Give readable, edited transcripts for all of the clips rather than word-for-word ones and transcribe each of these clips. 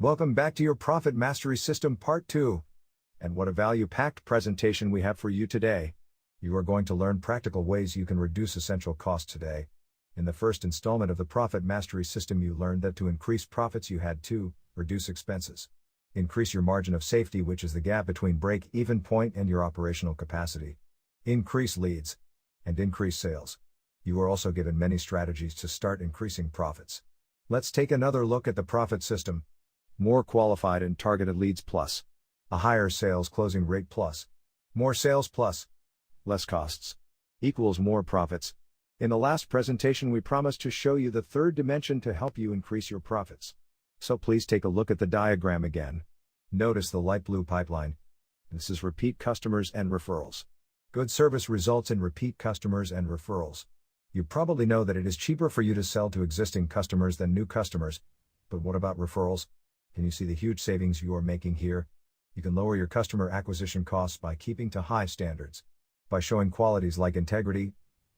Welcome back to your Profit Mastery System Part 2. And what a value-packed presentation we have for you today. You are going to learn practical ways you can reduce essential costs today. In the first installment of the Profit Mastery System, you learned that to increase profits you had to reduce expenses. Increase your margin of safety, which is the gap between break-even point and your operational capacity. Increase leads. And increase sales. You were also given many strategies to start increasing profits. Let's take another look at the profit system. More qualified and targeted leads plus a higher sales closing rate plus more sales plus less costs equals more profits. In the last presentation, we promised to show you the third dimension to help you increase your profits. So please take a look at the diagram again. Notice the light blue pipeline. This is repeat customers and referrals. Good service results in repeat customers and referrals. You probably know that it is cheaper for you to sell to existing customers than new customers. But what about referrals? Can you see the huge savings you are making here? You can lower your customer acquisition costs by keeping to high standards. By showing qualities like integrity,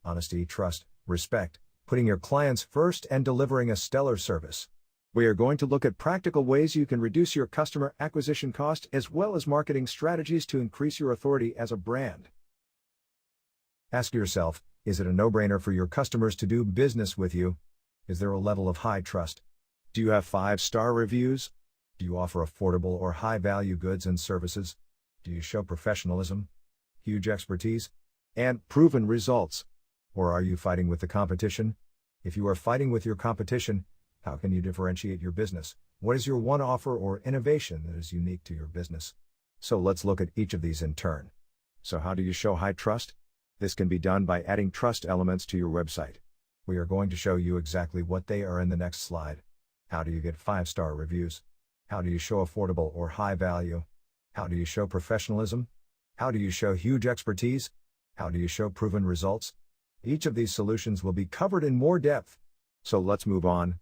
honesty, trust, respect, putting your clients first, and delivering a stellar service. We are going to look at practical ways you can reduce your customer acquisition cost as well as marketing strategies to increase your authority as a brand. Ask yourself, is it a no-brainer for your customers to do business with you? Is there a level of high trust? Do you have 5-star reviews? Do you offer affordable or high-value goods and services? Do you show professionalism, huge expertise, and proven results? Or are you fighting with the competition? If you are fighting with your competition, how can you differentiate your business? What is your one offer or innovation that is unique to your business? So let's look at each of these in turn. So how do you show high trust? This can be done by adding trust elements to your website. We are going to show you exactly what they are in the next slide. How do you get 5-star reviews? How do you show affordable or high value? How do you show professionalism? How do you show huge expertise? How do you show proven results? Each of these solutions will be covered in more depth. So let's move on.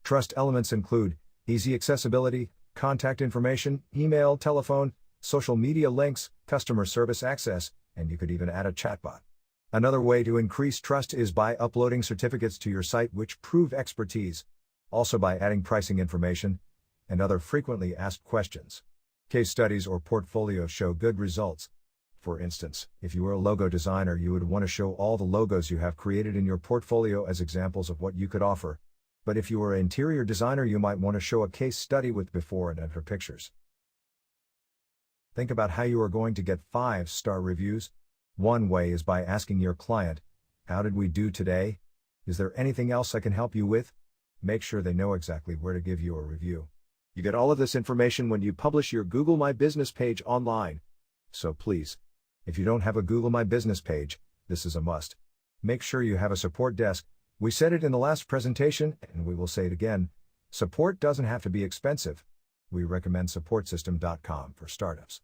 Trust elements include easy accessibility, contact information, email, telephone, social media links, customer service access, and you could even add a chatbot. Another way to increase trust is by uploading certificates to your site which prove expertise. Also by adding pricing information and other frequently asked questions. Case studies or portfolios show good results. For instance, if you were a logo designer, you would want to show all the logos you have created in your portfolio as examples of what you could offer. But if you were an interior designer, you might want to show a case study with before and after pictures. Think about how you are going to get 5-star reviews. One way is by asking your client, how did we do today? Is there anything else I can help you with? Make sure they know exactly where to give you a review. You get all of this information when you publish your Google My Business page online. So please, if you don't have a Google My Business page, this is a must. Make sure you have a support desk. We said it in the last presentation, and we will say it again. Support doesn't have to be expensive. We recommend supportsystem.com for startups.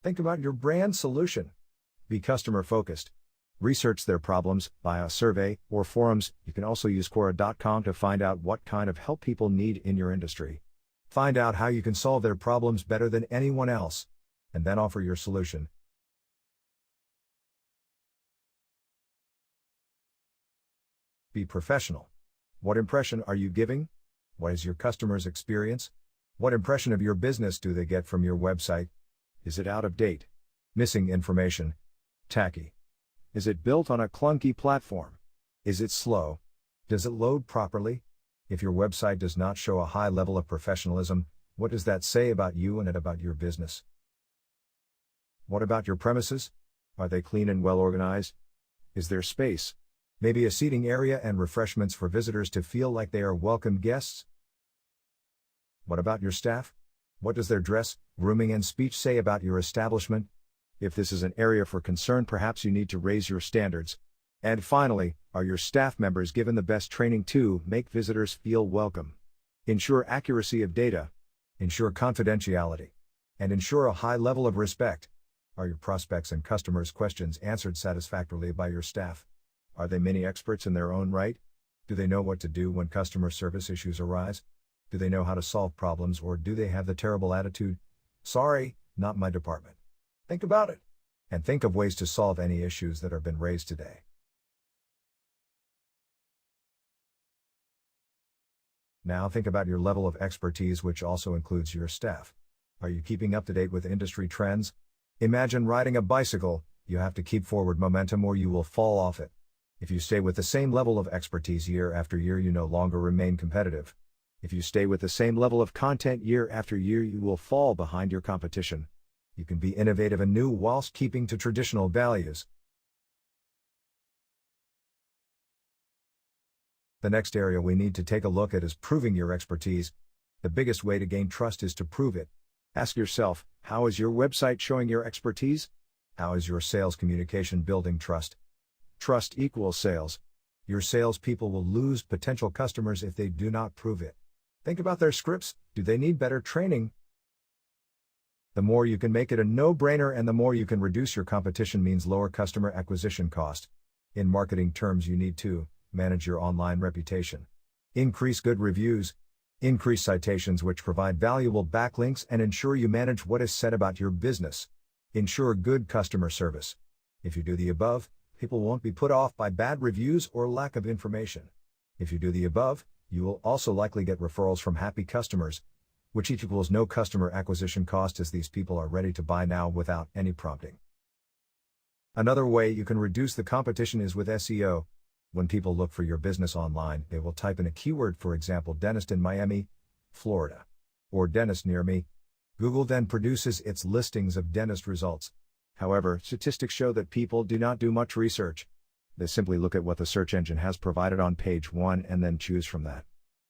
Think about your brand solution. Be customer-focused. Research their problems via survey or forums. You can also use Quora.com to find out what kind of help people need in your industry. Find out how you can solve their problems better than anyone else, and then offer your solution. Be professional. What impression are you giving? What is your customer's experience? What impression of your business do they get from your website? Is it out of date? Missing information? Tacky? Is it built on a clunky platform? Is it slow? Does it load properly? If your website does not show a high level of professionalism, what does that say about you and about your business? What about your premises? Are they clean and well organized? Is there space? Maybe a seating area and refreshments for visitors to feel like they are welcome guests? What about your staff? What does their dress, grooming, and speech say about your establishment? If this is an area for concern, perhaps you need to raise your standards. And finally, are your staff members given the best training to make visitors feel welcome? Ensure accuracy of data, ensure confidentiality, and ensure a high level of respect. Are your prospects and customers' questions answered satisfactorily by your staff? Are they mini experts in their own right? Do they know what to do when customer service issues arise? Do they know how to solve problems, or do they have the terrible attitude, "Sorry, not my department"? Think about it. and think of ways to solve any issues that have been raised today. Now think about your level of expertise, which also includes your staff. Are you keeping up to date with industry trends? Imagine riding a bicycle, you have to keep forward momentum or you will fall off it. If you stay with the same level of expertise year after year, you no longer remain competitive. If you stay with the same level of content year after year, you will fall behind your competition. You can be innovative and new whilst keeping to traditional values. The next area we need to take a look at is proving your expertise. The biggest way to gain trust is to prove it. Ask yourself, how is your website showing your expertise? How is your sales communication building trust? Trust equals sales. Your salespeople will lose potential customers if they do not prove it. Think about their scripts. Do they need better training? The more you can make it a no-brainer and the more you can reduce your competition means lower customer acquisition cost. In marketing terms, you need to manage your online reputation. Increase good reviews. Increase citations which provide valuable backlinks and ensure you manage what is said about your business. Ensure good customer service. If you do the above, people won't be put off by bad reviews or lack of information. If you do the above, you will also likely get referrals from happy customers, which equals no customer acquisition cost as these people are ready to buy now without any prompting. Another way you can reduce the competition is with SEO. When people look for your business online, they will type in a keyword, for example, dentist in Miami, Florida, or dentist near me. Google then produces its listings of dentist results. However, statistics show that people do not do much research. They simply look at what the search engine has provided on page 1 and then choose from that.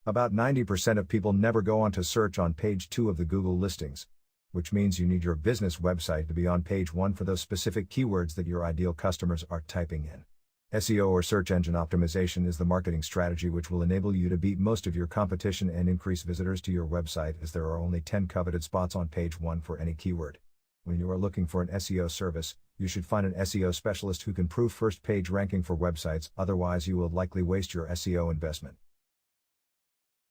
About 90% of people never go on to search on page 2 of the Google listings, which means you need your business website to be on page 1 for those specific keywords that your ideal customers are typing in. SEO or search engine optimization is the marketing strategy which will enable you to beat most of your competition and increase visitors to your website, as there are only 10 coveted spots on page 1 for any keyword. When you are looking for an SEO service, you should find an SEO specialist who can prove first page ranking for websites, otherwise you will likely waste your SEO investment.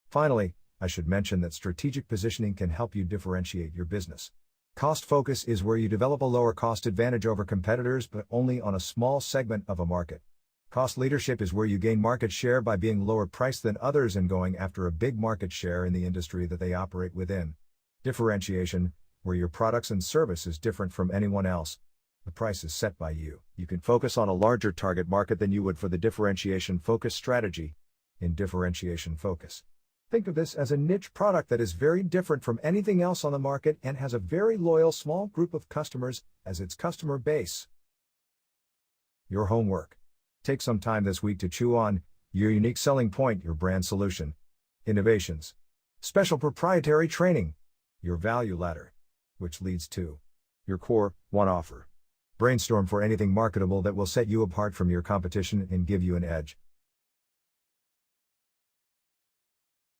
Finally, I should mention that strategic positioning can help you differentiate your business. Cost focus is where you develop a lower cost advantage over competitors, but only on a small segment of a market. Cost leadership is where you gain market share by being lower priced than others and going after a big market share in the industry that they operate within. Differentiation, where your products and service is different from anyone else. The price is set by you. You can focus on a larger target market than you would for the differentiation focus strategy. In differentiation focus, think of this as a niche product that is very different from anything else on the market and has a very loyal small group of customers as its customer base. Your homework. Take some time this week to chew on your unique selling point, your brand solution, innovations, special proprietary training, your value ladder, which leads to your core one offer. Brainstorm for anything marketable that will set you apart from your competition and give you an edge.